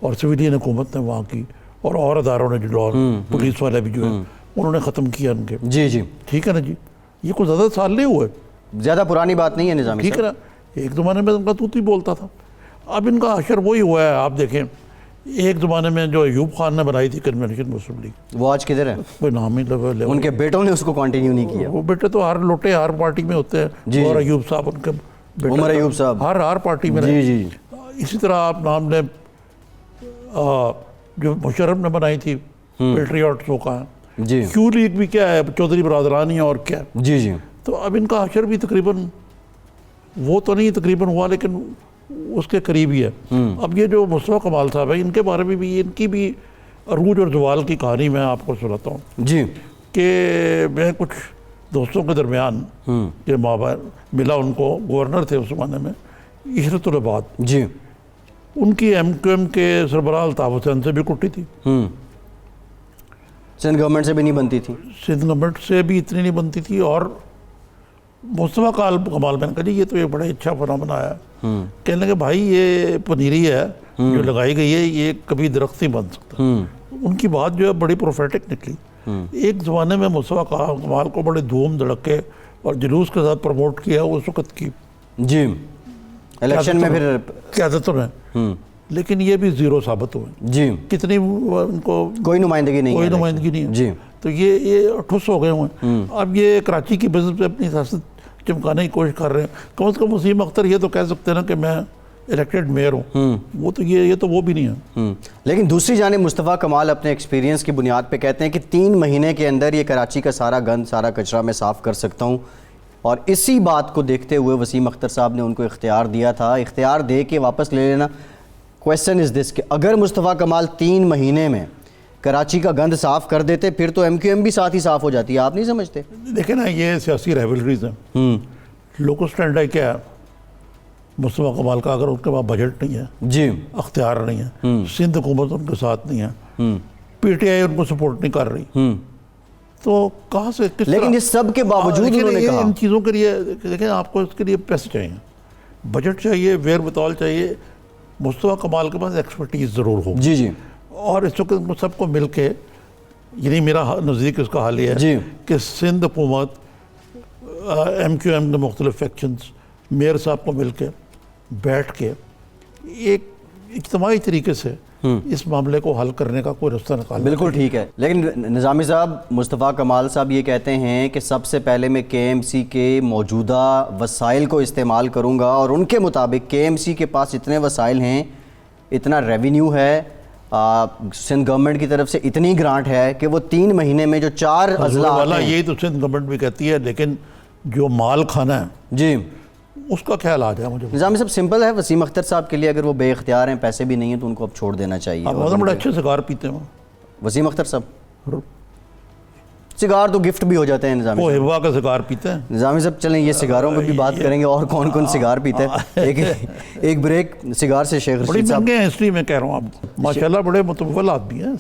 اور سویلین حکومت نے وہاں کی, اور اداروں نے جو پولیس والے بھی جو ہیں انہوں نے ختم کیا ان کے. جی جی. ٹھیک ہے نا جی, یہ کوئی زیادہ سال نہیں ہوئے, زیادہ پرانی بات نہیں ہے نظامی ٹھیک ہے نا. ایک زمانے میں ان کا توتی بولتا تھا, اب ان کا حشر وہی ہوا ہے. آپ دیکھیں ایک زمانے میں جو ایوب خان نے بنائی تھی کنونشن مسلم لیگ, وہ آج کدھر ہے؟ کوئی نام ہی لگا, ان کے بیٹوں نے اس کو کنٹینیو نہیں کیا. وہ بیٹے تو ہر لوٹے ہر پارٹی میں ہوتے ہیں, اور ایوب صاحب ان کے عمر ایوب صاحب ہر پارٹی میں رہے. جی. اسی طرح آپ نام نے جو مشرف نے بنائی تھی پیٹریاٹ سو کا, کیو لیگ بھی کیا ہے, چودھری برادرانی اور کیا. جی جی. تو اب ان کا حشر بھی تقریباً وہ تو نہیں تقریباً ہوا, لیکن اس کے قریب ہی ہے. اب یہ جو مصطفیٰ کمال صاحب ہے, ان کے بارے میں بھی ان کی بھی عروج اور زوال کی کہانی میں آپ کو سناتا ہوں. جی. کہ میں کچھ دوستوں کے درمیان یہ ملا, ان کو گورنر تھے اس زمانے میں عشرت العباد. جی. ان کی ایم کیو ایم کے سربراہ الطاف حسین سے بھی کٹی تھی, سندھ گورنمنٹ سے بھی نہیں بنتی تھی, سندھ گورنمنٹ سے بھی اتنی نہیں بنتی تھی. اور مصطفیٰ کمال میں نے کہا جی یہ تو ایک بڑا اچھا فنامنا ہے. کہنے لگے بھائی یہ پنیری ہے جو لگائی گئی ہے, یہ کبھی درخت نہیں بن سکتا. ان کی بات جو ہے بڑی پروفیٹک نکلی. ایک زمانے میں مصطفیٰ کمال کو بڑے دھوم دھڑکے اور جلوس کے ساتھ پروموٹ کیا اس وقت کی. جی. الیکشن میں پھر قیادتوں نے, لیکن یہ بھی زیرو ثابت ہوئے. جی کتنی ان کو کوئی نمائندگی نہیں کوئی ہے نمائندگی نہیں ہے. جی تو یہ ٹھس ہو گئے ہوئے. اب یہ کراچی کی بزنس پہ اپنی سیاست چمکانے کی کوشش کر رہے ہیں. کم از کم وسیم اختر یہ تو کہہ سکتے ہیں نا کہ میں الیکٹڈ میئر ہوں. وہ تو یہ تو وہ بھی نہیں ہے. لیکن دوسری جانب مصطفیٰ کمال اپنے ایکسپیرینس کی بنیاد پہ کہتے ہیں کہ 3 مہینے کے اندر یہ کراچی کا سارا گند سارا کچرا میں صاف کر سکتا ہوں. اور اسی بات کو دیکھتے ہوئے وسیم اختر صاحب نے ان کو اختیار دیا تھا. اختیار دے کے واپس لے لینا. کویسچن از دس کہ اگر مصطفیٰ کمال 3 مہینے میں کراچی کا گند صاف کر دیتے پھر تو ایم کیو ایم بھی ساتھ ہی صاف ہو جاتی ہے. آپ نہیں سمجھتے؟ دیکھیں نا یہ سیاسی ریولریز ہیں. لوکل سٹینڈ ہے کیا ہے مصطفیٰ کمال کا؟ اگر ان کے پاس بجٹ نہیں ہے, جی اختیار نہیں ہے, سندھ حکومت ان کے ساتھ نہیں ہے, پی ٹی آئی ان کو سپورٹ نہیں کر رہی, تو کہاں سے کس طرح؟ لیکن اس سب کے باوجود انہوں نے کہا ان چیزوں کے لیے دیکھیں آپ کو اس کے لیے پیسے چاہیے, بجٹ چاہیے, ویر بطول چاہیے. مصطفیٰ کمال کے پاس ایکسپرٹیز ضرور ہو. جی جی اور اس وقت سب کو مل کے, یعنی میرا نزدیک اس کا حل یہ ہے کہ سندھ حکومت, ایم کیو ایم کے مختلف فیکشنز, میئر صاحب کو مل کے بیٹھ کے ایک اجتماعی طریقے سے اس معاملے کو حل کرنے کا کوئی رستہ نکالنا. بالکل ٹھیک ہے. لیکن نظامی صاحب, مصطفیٰ کمال صاحب یہ کہتے ہیں کہ سب سے پہلے میں کے ایم سی کے موجودہ وسائل کو استعمال کروں گا, اور ان کے مطابق کے ایم سی کے پاس اتنے وسائل ہیں, اتنا ریونیو ہے, سندھ گورنمنٹ کی طرف سے اتنی گرانٹ ہے کہ وہ 3 مہینے میں جو 4 اضلاع والا یہی تو سندھ گورنمنٹ بھی کہتی ہے, لیکن جو مال کھانا ہے جی اس کا خیال آ جائے مجھے. نظامی صاحب سمپل ہے, وسیم اختر صاحب کے لیے اگر وہ بے اختیار ہیں, پیسے بھی نہیں ہیں, تو ان کو اب چھوڑ دینا چاہیے. آپ بڑے اچھے سگار پیتے ہیں وسیم اختر صاحب, سگار تو گفٹ بھی ہو جاتے ہیں. نظامی وہ ہوا کا سگار پیتے ہیں. نظامی صاحب چلیں یہ سگاروں پہ بھی بات کریں گے, اور کون کون سگار پیتے ہیں. ایک بریک سگار سے شیخ بڑی رشید صاحب. مہنگے ہیں اس لیے میں کہہ رہا ہوں, آپ ماشاءاللہ بڑے متول آدمی ہیں.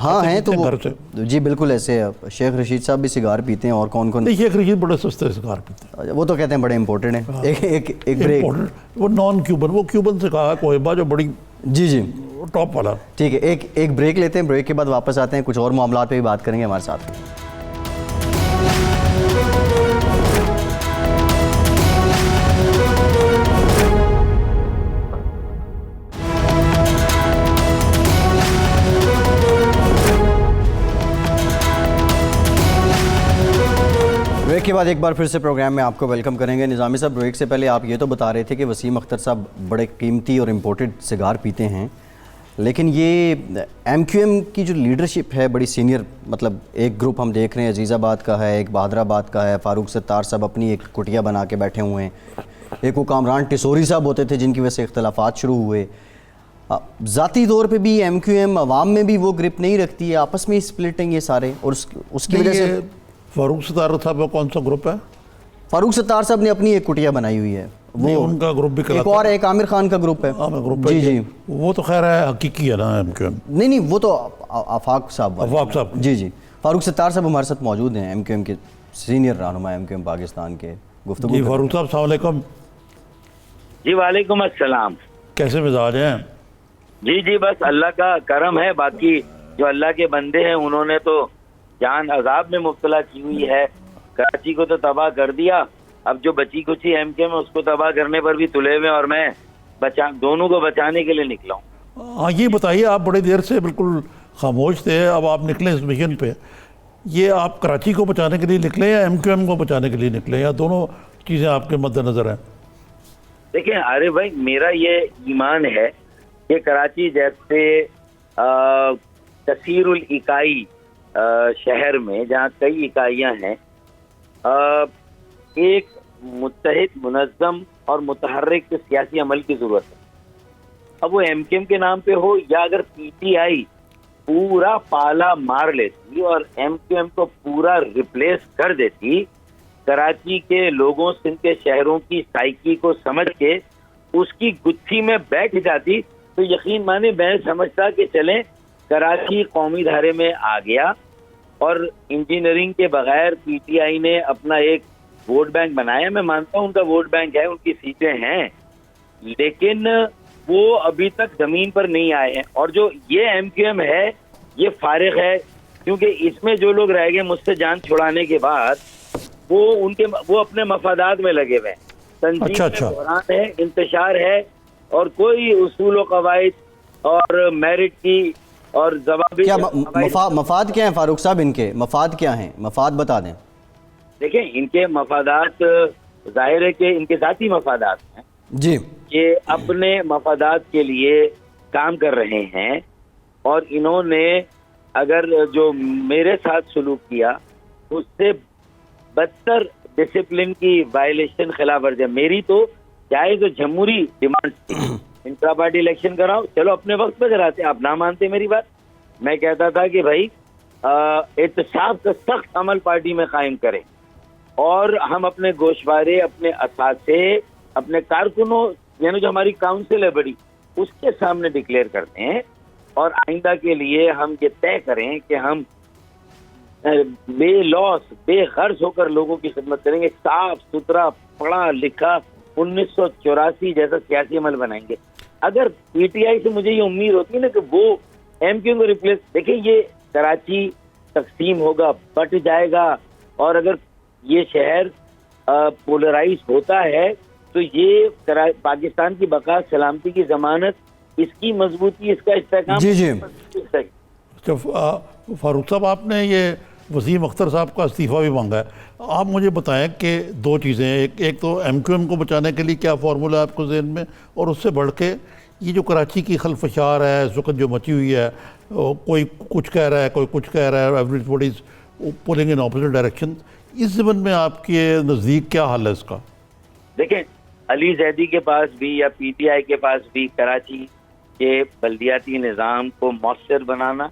ہاں ہیں تو گھر سے جی بالکل ایسے شیخ رشید صاحب بھی سگار پیتے ہیں, اور کون کون؟ شیخ رشید بڑے سستے سگار پیتے ہیں. وہ تو کہتے ہیں بڑے امپورٹنٹ ہیں. ایک بریک. وہ نان کیوبن, وہ کیوبن سے کہا کوہبا جو بڑی جی جی ٹاپ والا. ٹھیک ہے, ایک بریک لیتے ہیں, بریک کے بعد واپس آتے ہیں, کچھ اور معاملات پہ بھی بات کریں گے ہمارے ساتھ. بریک کے بعد ایک بار پھر سے پروگرام میں آپ کو ویلکم کریں گے. نظامی صاحب, بریک سے پہلے آپ یہ تو بتا رہے تھے کہ وسیم اختر صاحب بڑے قیمتی اور امپورٹڈ سگار پیتے ہیں, لیکن یہ ایم کیو ایم کی جو لیڈرشپ ہے بڑی سینئر, مطلب ایک گروپ ہم دیکھ رہے ہیں عزیز آباد کا ہے, ایک بہادر آباد کا ہے, فاروق ستار صاحب اپنی ایک کٹیا بنا کے بیٹھے ہوئے ہیں, ایک وہ کامران ٹسوری صاحب ہوتے تھے جن کی وجہ سے اختلافات شروع ہوئے. ذاتی طور پہ بھی ایم کیو ایم عوام میں بھی وہ گرپ نہیں رکھتی ہے, آپس میں سپلٹنگ یہ سارے, اور اس کی وجہ سے فاروق ستار صاحب کا کون سا گروپ ہے؟ فاروق ستار صاحب نے اپنی ایک کٹیا بنائی ہوئی ہے, وہ ان کا گروپ بھی ایک اور ایک عامر خان کا گروپ ہے. جی جی وہ تو خیر ہے حقیقی ہے نا ایم کیو ایم. نہیں وہ تو آفاق صاحب. آفاق صاحب جی جی. فاروق ستار صاحب ہمارے ساتھ موجود ہیں, ایم کیو ایم کے سینئر رہنما ایم کیو ایم پاکستان کے. گفتگو جی فاروق صاحب السلام علیکم. جی وعلیکم السلام. کیسے مزاج ہیں؟ جی بس اللہ کا کرم ہے, باقی جو اللہ کے بندے ہیں انہوں نے تو جان عذاب میں مبتلا کی ہوئی ہے. کراچی کو تو تباہ کر دیا, اب جو بچی کچی ایم کیو ایم اس کو تباہ کرنے پر بھی تلے ہوئے, اور میں دونوں کو بچانے کے لیے نکلا ہوں. ہاں یہ بتائیے, آپ بڑی دیر سے بالکل خاموش تھے, اب آپ نکلے اس مشن پہ, یہ آپ کراچی کو بچانے کے لیے نکلے یا ایم کیو ایم کو بچانے کے لیے نکلے, یا دونوں چیزیں آپ کے مد نظر ہیں؟ دیکھیں عارف بھائی, میرا یہ ایمان ہے کہ کراچی جیسے کثیر الاکائی شہر میں جہاں کئی اکائیاں ہیں, ایک متحد منظم اور متحرک سیاسی عمل کی ضرورت ہے. اب وہ ایم کیو ایم کے نام پہ ہو یا اگر پی ٹی آئی پورا پالا مار لیتی اور ایم کیو ایم کو پورا ریپلیس کر دیتی, کراچی کے لوگوں سندھ کے شہروں کی سائیکی کو سمجھ کے اس کی گتھی میں بیٹھ جاتی, تو یقین مانے میں سمجھتا کہ چلیں کراچی قومی دھارے میں آ گیا, اور انجینئرنگ کے بغیر پی ٹی آئی نے اپنا ایک ووٹ بینک بنایا. میں مانتا ہوں ان کا ووٹ بینک ہے, ان کی سیٹیں ہیں, لیکن وہ ابھی تک زمین پر نہیں آئے ہیں. اور جو یہ ایم کیو ایم ہے یہ فارغ ہے, کیونکہ اس میں جو لوگ رہ گئے مجھ سے جان چھڑانے کے بعد وہ اپنے مفادات میں لگے ہوئے ہیں. تنظیم میں بحران ہے, انتشار ہے, اور کوئی اصول و قواعد اور میرٹ کی اور ضوابط کیا مفاد کیا ہیں فاروق صاحب؟ ان کے مفاد کیا ہیں؟ مفاد بتا دیں. دیکھیں ان کے مفادات ظاہر ہے کہ ان کے ذاتی مفادات ہیں جی. یہ اپنے مفادات کے لیے کام کر رہے ہیں، اور انہوں نے اگر جو میرے ساتھ سلوک کیا اس سے بدتر ڈسپلن کی وائلیشن خلاف ورزی. میری تو جائز و جمہوری ڈیمانڈ تھی انٹرا پارٹی الیکشن کراؤ، چلو اپنے وقت پہ کراتے، آپ نہ مانتے میری بات. میں کہتا تھا کہ بھائی احتساب کا سخت عمل پارٹی میں قائم کریں، اور ہم اپنے گوشوارے، اپنے اثاثے، اپنے کارکنوں، یعنی جو ہماری کاؤنسل ہے بڑی، اس کے سامنے ڈکلیئر کرتے ہیں، اور آئندہ کے لیے ہم یہ طے کریں کہ ہم بے لوس بے غرض ہو کر لوگوں کی خدمت کریں گے، صاف ستھرا پڑھا لکھا 1984 جیسا سیاسی عمل بنائیں گے. اگر پی ٹی آئی سے مجھے یہ امید ہوتی ہے نا کہ وہ ایم کیو کو ریپلیس، دیکھیں یہ کراچی تقسیم ہوگا، بٹ جائے گا، اور اگر یہ شہر پولرائز ہوتا ہے تو یہ پاکستان کی بقا سلامتی کی ضمانت، اس کی مضبوطی، اس کا استحکام. جی جی. اچھا فاروق صاحب، آپ نے یہ وسیم اختر صاحب کا استعفیٰ بھی مانگا ہے. آپ مجھے بتائیں کہ دو چیزیں ہیں، ایک تو ایم کیو ایم کو بچانے کے لیے کیا فارمولہ ہے آپ کو ذہن میں، اور اس سے بڑھ کے یہ جو کراچی کی خلفشار ہے اس وقت جو مچی ہوئی ہے، کوئی کچھ کہہ رہا ہے کوئی کچھ کہہ رہا ہے، everybody is pulling in opposite direction, اس ضمن میں آپ کے نزدیک کیا حل ہے اس کا؟ دیکھیں علی زیدی کے پاس بھی یا پی ٹی آئی کے پاس بھی کراچی کے بلدیاتی نظام کو مؤثر بنانا،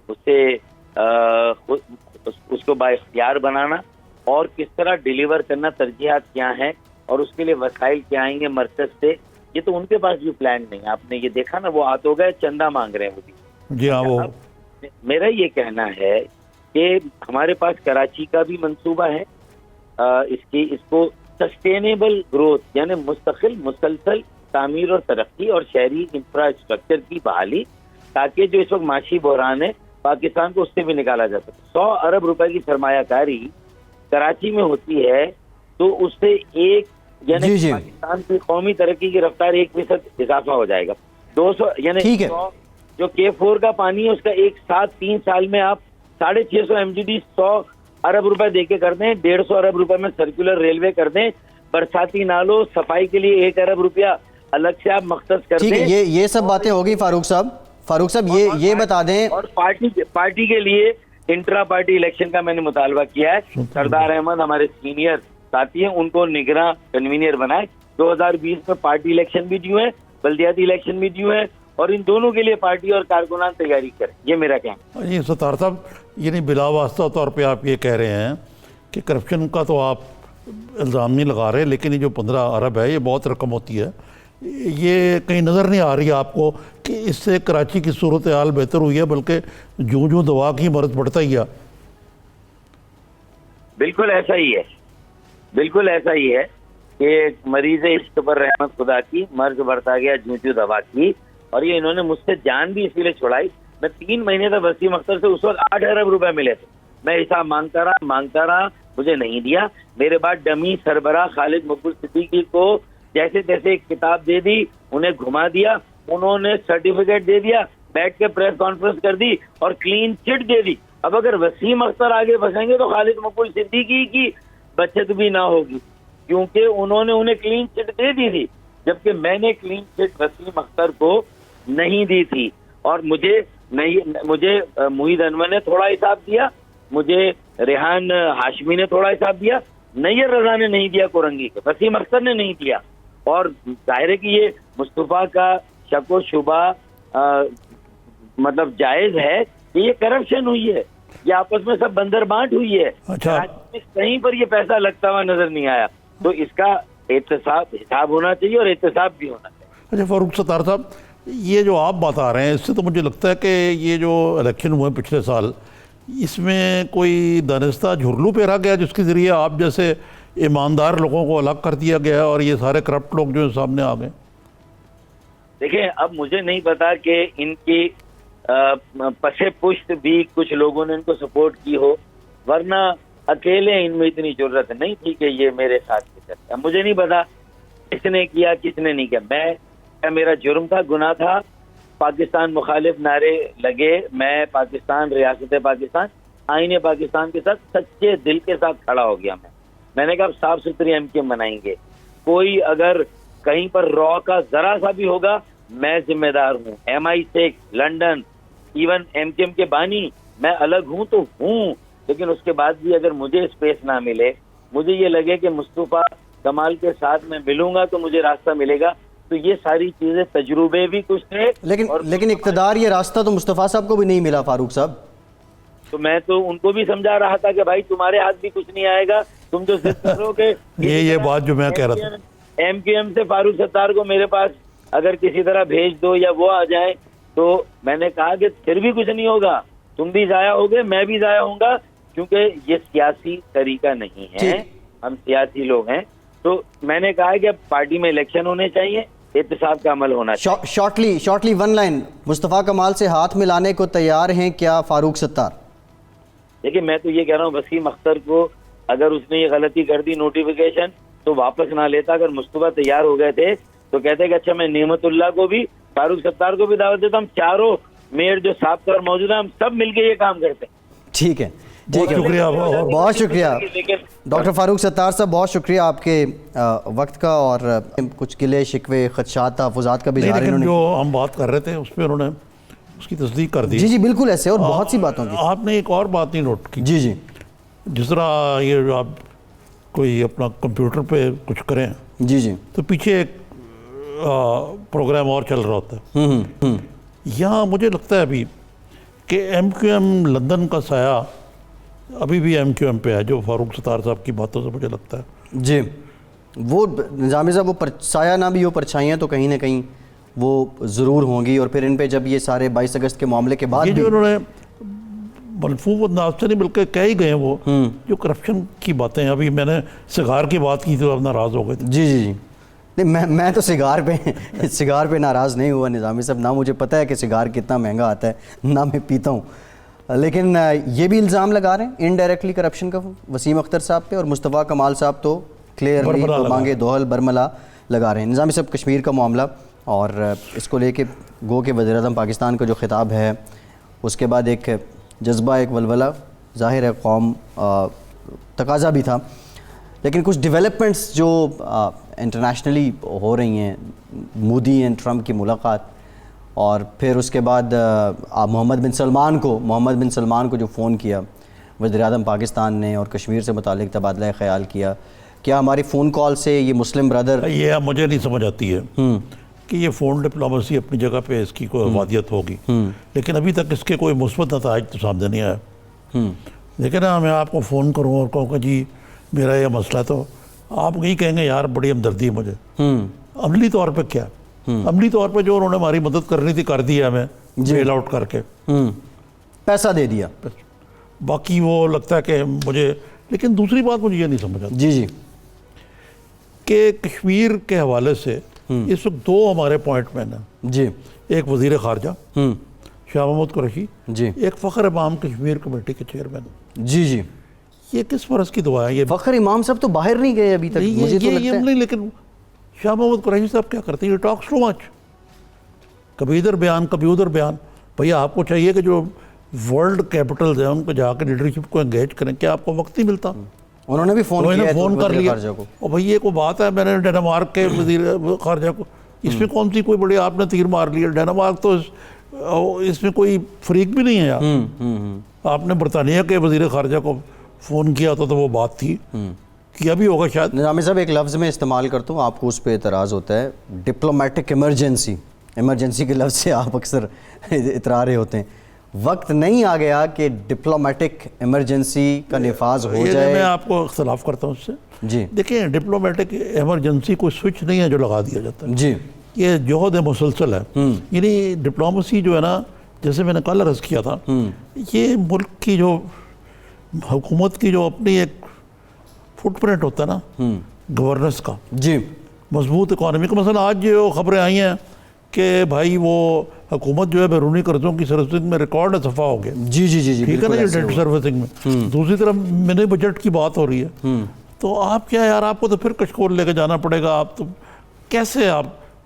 اس کو با اختیار بنانا، اور کس طرح ڈیلیور کرنا، ترجیحات کیا ہیں، اور اس کے لیے وسائل کیا آئیں گے مرکز سے، یہ تو ان کے پاس بھی پلان نہیں. آپ نے یہ دیکھا نا، وہ ہو گئے چندہ مانگ رہے ہیں وہ بھی. جی ہاں. وہ میرا یہ کہنا ہے کہ ہمارے پاس کراچی کا بھی منصوبہ ہے، اس کو سسٹینیبل گروتھ یعنی مستقل مسلسل تعمیر اور ترقی اور شہری انفراسٹرکچر کی بحالی، تاکہ جو اس وقت معاشی بحران ہے پاکستان کو اس سے بھی نکالا جا سکے. 100 ارب روپے کی سرمایہ کاری کراچی میں ہوتی ہے تو اس سے ایک یعنی پاکستان کی قومی ترقی کی رفتار 1% اضافہ ہو جائے گا. 200 یعنی 100 جو K4 کا پانی ہے اس کا ایک ساتھ 3 سال میں آپ 650 MGD 100 ارب روپے دے کے کر دیں، 150 ارب روپے میں سرکولر ریلوے کر دیں، برساتی نالوں صفائی کے لیے 1 ارب روپیہ الگ سے آپ مختص کر دیں. یہ سب باتیں ہوگی فاروق صاحب یہ بتا دیں. اور پارٹی کے لیے انٹرا پارٹی الیکشن کا میں نے مطالبہ کیا ہے. سردار احمد ہمارے سینئر ساتھی ہیں، ان کو نگراں کنوینئر بنائے. 2020 میں پارٹی الیکشن بھی ڈیو ہے، بلدیاتی الیکشن بھی ڈیو ہے، اور ان دونوں کے لیے پارٹی اور کارکنان تیاری کریں. یہ میرا کہنا. جی ستار صاحب، یعنی بلا واسطہ طور پہ آپ یہ کہہ رہے ہیں کہ کرپشن کا تو آپ الزام نہیں لگا رہے، لیکن یہ جو 15 ارب ہے یہ بہت رقم ہوتی ہے. یہ کہیں نظر نہیں آ رہی آپ کو کہ اس سے کراچی کی صورتحال بہتر ہوئی ہے، بلکہ جوں دوا کی مرض بڑھتا ہی ہے؟ بالکل ایسا ہی ہے کہ مریض عشق پر رحمت خدا کی، مرض بڑھتا گیا جوں دوا کی. اور یہ انہوں نے مجھ سے جان بھی اسی لیے چھڑائی. میں 3 مہینے تک وسیم اختر سے اس وقت 8 ارب روپے ملے تھے. میں حساب مانگتا رہا، مجھے نہیں دیا. میرے بعد ڈمی سربراہ خالد مقبول صدیقی کو جیسے تیسے ایک کتاب دے دی، انہیں گھما دیا، انہوں نے سرٹیفکیٹ دے دیا، بیٹھ کے پریس کانفرنس کر دی اور کلین چٹ دے دی. اب اگر وسیم اختر آگے پھنسیں گے تو خالد مقبول صدیقی کی بچت بھی نہ ہوگی، کیونکہ انہوں نے انہیں کلین چٹ دے دی تھی، جبکہ میں نے کلین چٹ وسیم اختر کو نہیں دی تھی. اور مجھے محید انور نے تھوڑا حساب دیا، مجھے ریحان ہاشمی نے تھوڑا حساب دیا، نیّر رضا نے نہیں دیا کورنگی کے، وسیم اختر نے نہیں دیا. اور ظاہر ہے کہ یہ مصطفیٰ کا شک و شبہ مطلب جائز ہے کہ یہ کرپشن ہوئی ہے، یہ آپس میں سب بندر بانٹ ہوئی ہے. کہیں پر یہ پیسہ لگتا ہوا نظر نہیں آیا. تو اس کا حساب ہونا چاہیے اور احتساب بھی ہونا چاہیے. اچھا فاروق ستار صاحب، یہ جو آپ بتا رہے ہیں اس سے تو مجھے لگتا ہے کہ یہ جو الیکشن ہوئے پچھلے سال، اس میں کوئی دانستہ جھرلو پھیرا گیا جس کے ذریعے آپ جیسے ایماندار لوگوں کو الگ کر دیا گیا اور یہ سارے کرپٹ لوگ جو سامنے آ گئے؟ دیکھیں اب مجھے نہیں پتا کہ ان کی پس پشت بھی کچھ لوگوں نے ان کو سپورٹ کی ہو، ورنہ اکیلے ان میں اتنی ضرورت نہیں تھی کہ یہ میرے ساتھ کی چرچا. مجھے نہیں پتا کس نے کیا کس نے نہیں کیا. میں کیا میرا جرم تھا, گناہ تھا؟ پاکستان مخالف نعرے لگے, میں پاکستان, ریاست پاکستان, آئین پاکستان کے ساتھ سچے دل کے ساتھ کھڑا ہو گیا. میں نے کہا اب صاف ستھری ایم کیو ایم بنائیں گے. کوئی اگر کہیں پر را کا ذرا سا بھی ہوگا میں ذمہ دار ہوں. MI6, London, even M Q M کے بانی, میں الگ ہوں تو ہوں, لیکن اس کے بعد بھی اگر مجھے اسپیس نہ ملے, مجھے یہ لگے کہ مصطفیٰ کمال کے ساتھ میں ملوں گا تو مجھے راستہ ملے گا, تو یہ ساری چیزیں تجربے بھی کچھ تھے. لیکن اقتدار یہ راستہ تو مصطفیٰ صاحب کو بھی نہیں ملا فاروق صاحب. تو میں تو ان کو بھی سمجھا رہا تھا کہ بھائی تمہارے ہاتھ بھی کچھ نہیں آئے گا, تم جو ضد کرو کہ یہ بات جو میں کہہ رہا تھا, ایم کیو ایم سے فاروق ستار کو میرے پاس اگر کسی طرح بھیج دو یا وہ آ جائے, تو میں نے کہا کہ پھر بھی کچھ نہیں ہوگا, تم بھی ضائع ہوگے, میں بھی ضائع ہوں گا, کیونکہ یہ سیاسی طریقہ نہیں ہے, ہم سیاسی لوگ ہیں. تو میں نے کہا کہ اب پارٹی میں الیکشن ہونے چاہیے, احتساب کا عمل ہونا چاہیے. شارٹلی ون لائن, مصطفیٰ کمال سے ہاتھ ملانے کو تیار ہیں کیا فاروق ستار؟ دیکھیں میں تو یہ کہہ رہا ہوں وسیم اختر کو اگر اس نے یہ غلطی کر دی نوٹیفیکیشن تو واپس نہ لیتا. اگر مصطفیٰ تیار ہو گئے تھے تو کہتے کہ اچھا میں نعمت اللہ کو بھی, فاروق ستار کو بھی دعوت دیتا ہوں, ہم چاروں میئر جو سابقہ موجود ہیں ہم سب مل کے یہ کام کرتے ہیں. ٹھیک ہے, شکریہ, بہت شکریہ ڈاکٹر فاروق ستار صاحب, بہت شکریہ آپ کے وقت کا. اور کچھ گلے شکوے, خدشات, تحفظات کا بھی اظہار انہوں نے, جو ہم بات کر رہے تھے اس پہ انہوں نے اس کی تصدیق کر دی. جی بالکل ایسے, اور بہت سی باتوں کی. آپ نے ایک اور بات نہیں نوٹ کی, جی جس طرح یہ آپ کوئی اپنا کمپیوٹر پہ کچھ کریں جی تو پیچھے ایک پروگرام اور چل رہا ہوتا ہے. یہاں مجھے لگتا ہے ابھی کہ ایم کیو ایم لندن کا سایہ ابھی بھی ایم کیو ایم پہ ہے, جو فاروق ستار صاحب کی باتوں سے مجھے لگتا ہے. جی وہ نظامی صاحب, وہ سایہ نہ بھی ہو, پرچھائیاں تو کہیں نہ کہیں وہ ضرور ہوں گی. اور پھر ان پہ جب یہ سارے 22 اگست کے معاملے کے بعد یہ جو انہوں نے ملفوظ انداز سے نہیں بلکہ کہہ ہی گئے, وہ جو کرپشن کی باتیں, ابھی میں نے سگار کی بات کی تو اب ناراض ہو گئے تھے. جی نہیں, میں تو سگار پہ ناراض نہیں ہوا نظامی صاحب, نہ مجھے پتہ ہے کہ سگار کتنا مہنگا آتا ہے, نہ میں پیتا ہوں. لیکن یہ بھی الزام لگا رہے ہیں انڈائریکٹلی کرپشن کا وسیم اختر صاحب پہ, اور مصطفیٰ کمال صاحب تو کلیئرلی مانگے دوہل برملا لگا رہے ہیں. نظامی صاحب کشمیر کا معاملہ اور اس کو لے کے گو کہ وزیر اعظم پاکستان کا جو خطاب ہے, اس کے بعد ایک جذبہ, ایک ولولہ, ظاہر ہے قوم تقاضا بھی تھا, لیکن کچھ ڈیولپمنٹس جو انٹرنیشنلی ہو رہی ہیں, مودی اینڈ ٹرمپ کی ملاقات, اور پھر اس کے بعد محمد بن سلمان کو جو فون کیا وزیر اعظم پاکستان نے اور کشمیر سے متعلق تبادلہ خیال کیا, کیا ہماری فون کال سے یہ مسلم برادر, یہ مجھے نہیں سمجھ آتی ہے کہ یہ فون ڈپلومیسی اپنی جگہ پہ اس کی کوئی افادیت ہوگی, لیکن ابھی تک اس کے کوئی مثبت نتائج تو سامنے نہیں آیا. لیکن میں آپ کو فون کروں اور کہوں کہ جی میرا یہ مسئلہ ہے, تو آپ یہی کہیں گے یار بڑی ہمدردی ہے مجھے. عملی طور پہ کیا, عملی طور پہ جو انہوں نے ہماری مدد کرنی تھی کر دی ہے ہمیں, بیل آؤٹ کر کے پیسہ دے دیا, باقی وہ لگتا ہے کہ مجھے. لیکن دوسری بات مجھے یہ نہیں سمجھ آتی جی کہ کشمیر کے حوالے سے اس وقت دو ہمارے پوائنٹ مین ہیں. جی ایک وزیر خارجہ شاہ محمود قریشی, جی ایک فخر امام کشمیر کمیٹی کے چیئرمین. جی یہ کس فرض کی دعا ہے؟ یہ فخر امام صاحب تو باہر نہیں گئے ابھی تک, مجھے تو لگتا ہے نہیں, لیکن شاہ محمود قریشی صاحب کیا کرتے ہیں, یہ ٹاکس ٹو مچ, کبھی ادھر بیان کبھی ادھر بیان. بھیا آپ کو چاہیے کہ جو ورلڈ کیپٹلز ہیں ان کو جا کے لیڈرشپ کو انگیج کریں, کیا آپ کو وقت نہیں ملتا؟ انہوں نے بھی فون کر لیا. اور بھائی یہ کوئی بات ہے, میں نے ڈینمارک کے وزیر خارجہ کو, اس میں کون سی کوئی بڑی آپ نے تیر مار لیا, ڈینمارک تو اس میں کوئی فریق بھی نہیں ہے یار. آپ نے برطانیہ کے وزیر خارجہ کو فون کیا تو وہ بات تھی, کیا بھی ہوگا شاید. نظامی صاحب ایک لفظ میں استعمال کرتا ہوں, آپ کو اس پہ اعتراض ہوتا ہے, ڈپلومیٹک ایمرجنسی کے لفظ سے آپ اکثر اترا رہے ہوتے ہیں. وقت نہیں آ گیا کہ ڈپلومیٹک ایمرجنسی کا نفاذ ہو جائے؟ میں آپ کو اختلاف کرتا ہوں اس سے. جی دیکھیں, ڈپلومیٹک ایمرجنسی کوئی سوئچ نہیں ہے جو لگا دیا جاتا ہے. جی یہ جوہد مسلسل ہے. یعنی ڈپلومیسی جو ہے نا, جیسے میں نے کل عرض کیا تھا, یہ ملک کی جو حکومت کی جو اپنی ایک فٹ پرنٹ ہوتا ہے نا گورننس کا, جی مضبوط اکانومی کا. مثلا آج جو خبریں آئی ہیں کہ بھائی وہ حکومت جو ہے بیرونی قرضوں کی سروسنگ میں ریکارڈ صفحہ ہو گیا. جی جی جی ٹھیک ہے نا, یہ ڈیٹ سروسنگ میں. دوسری طرف منی بجٹ کی بات ہو رہی ہے, تو آپ کیا یار, آپ کو تو پھر کشکول لے کے جانا پڑے گا. آپ تو کیسے آپ